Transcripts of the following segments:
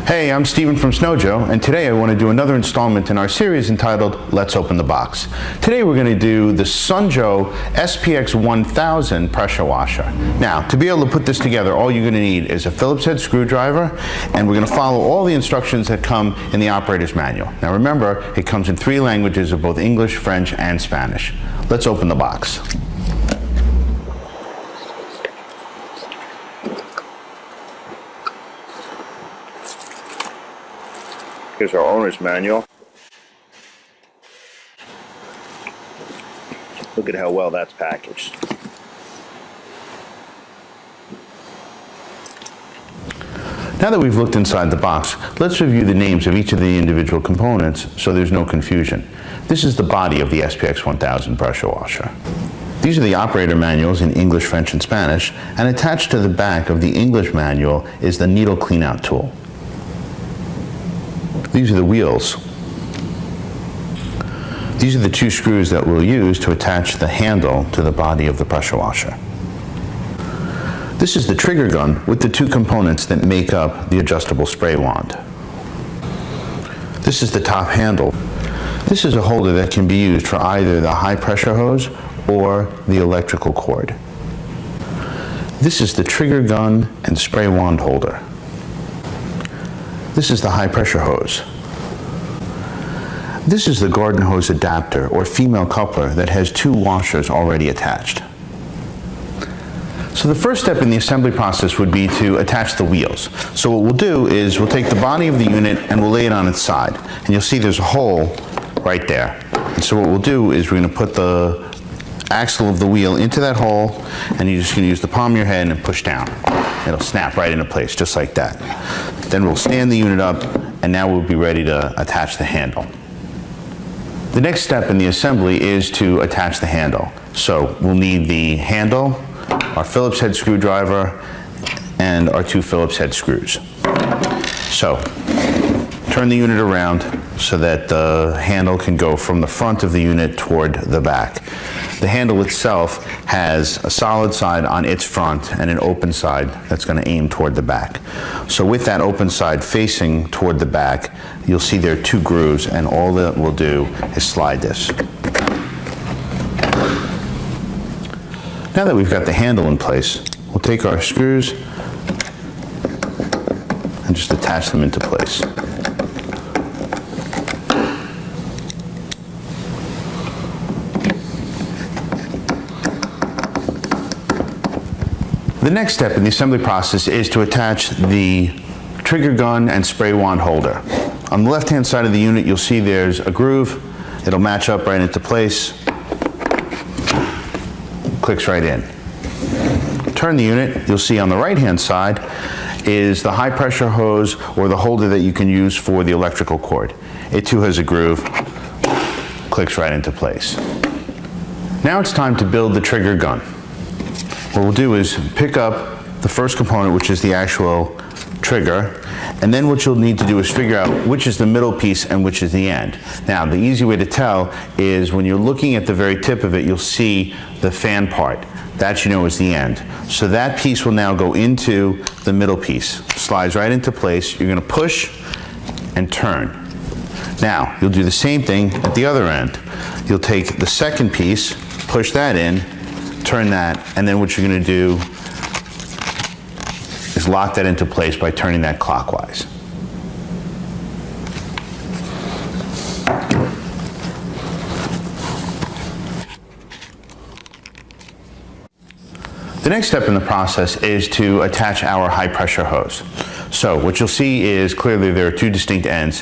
Hey, I'm Steven from Joe, and today I want to do another installment in our series entitled Let's Open the Box. Today we're going to do the Joe SPX1000 pressure washer. Now, to be able to put this together, all you're going to need is a Phillips head screwdriver, and we're going to follow all the instructions that come in the operator's manual. Now remember, it comes in 3 languages of both English, French, and Spanish. Let's open the box. Here's our owner's manual. Look at how well that's packaged. Now that we've looked inside the box, let's review the names of each of the individual components so there's no confusion. This is the body of the SPX1000 pressure washer. These are the operator manuals in English, French, and Spanish, and attached to the back of the English manual is the needle cleanout tool. These are the wheels. These are the 2 screws that we'll use to attach the handle to the body of the pressure washer. This is the trigger gun with the 2 components that make up the adjustable spray wand. This is the top handle. This is a holder that can be used for either the high pressure hose or the electrical cord. This is the trigger gun and spray wand holder. This is the high pressure hose. This is the garden hose adapter or female coupler that has 2 washers already attached. So the first step in the assembly process would be to attach the wheels. So what we'll do is we'll take the body of the unit and we'll lay it on its side. And you'll see there's a hole right there. And so what we'll do is we're going to put the axle of the wheel into that hole, and you're just going to use the palm of your hand and push down. It'll snap right into place, just like that. Then we'll stand the unit up, and now we'll be ready to attach the handle. The next step in the assembly is to attach the handle. So we'll need the handle, our Phillips head screwdriver, and our 2 Phillips head screws. So turn the unit around so that the handle can go from the front of the unit toward the back. The handle itself has a solid side on its front and an open side that's going to aim toward the back. So with that open side facing toward the back, you'll see there are 2 grooves, and all that we'll do is slide this. Now that we've got the handle in place, we'll take our screws and just attach them into place. The next step in the assembly process is to attach the trigger gun and spray wand holder. On the left-hand side of the unit, you'll see there's a groove. It'll match up right into place. Clicks right in. Turn the unit. You'll see on the right-hand side is the high pressure hose or the holder that you can use for the electrical cord. It too has a groove. Clicks right into place. Now it's time to build the trigger gun. What we'll do is pick up the first component, which is the actual trigger, and then what you'll need to do is figure out which is the middle piece and which is the end. Now, the easy way to tell is when you're looking at the very tip of it, you'll see the fan part. That you know is the end. So that piece will now go into the middle piece. Slides right into place. You're going to push and turn. Now, you'll do the same thing at the other end. You'll take the second piece, push that in, turn that, and then what you're going to do is lock that into place by turning that clockwise. The next step in the process is to attach our high pressure hose. So what you'll see is clearly there are 2 distinct ends.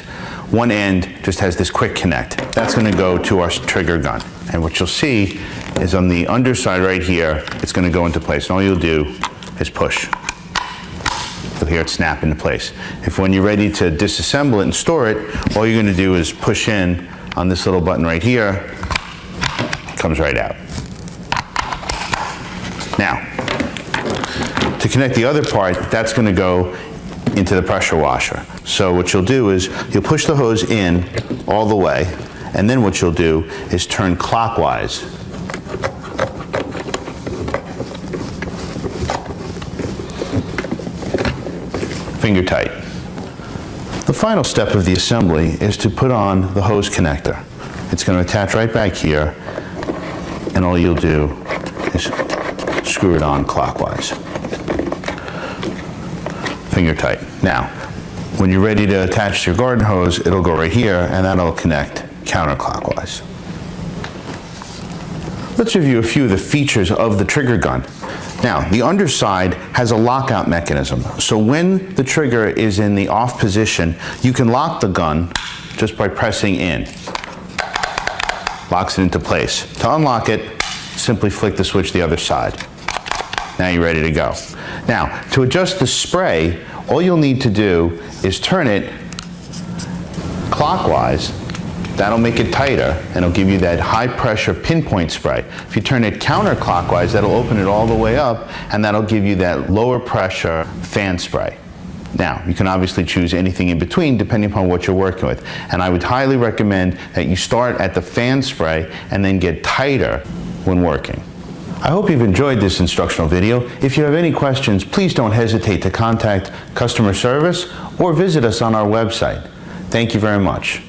One end just has this quick connect. That's going to go to our trigger gun. And what you'll see is on the underside right here, it's going to go into place. And all you'll do is push. You'll hear it snap into place. If when you're ready to disassemble it and store it, all you're going to do is push in on this little button right here. It comes right out. Now, to connect the other part, that's going to go into the pressure washer. So what you'll do is you'll push the hose in all the way, and then what you'll do is turn clockwise. Finger tight. The final step of the assembly is to put on the hose connector. It's going to attach right back here, and all you'll do is screw it on clockwise. Finger tight. Now, when you're ready to attach to your garden hose, it'll go right here, and that'll connect counterclockwise. Let's review a few of the features of the trigger gun. Now, the underside has a lockout mechanism, so when the trigger is in the off position, you can lock the gun just by pressing in. Locks it into place. To unlock it, simply flick the switch the other side. Now you're ready to go. Now, to adjust the spray, all you'll need to do is turn it clockwise. That'll make it tighter, and it'll give you that high pressure pinpoint spray. If you turn it counterclockwise, that'll open it all the way up, and that'll give you that lower pressure fan spray. Now, you can obviously choose anything in between depending upon what you're working with. And I would highly recommend that you start at the fan spray and then get tighter when working. I hope you've enjoyed this instructional video. If you have any questions, please don't hesitate to contact customer service or visit us on our website. Thank you very much.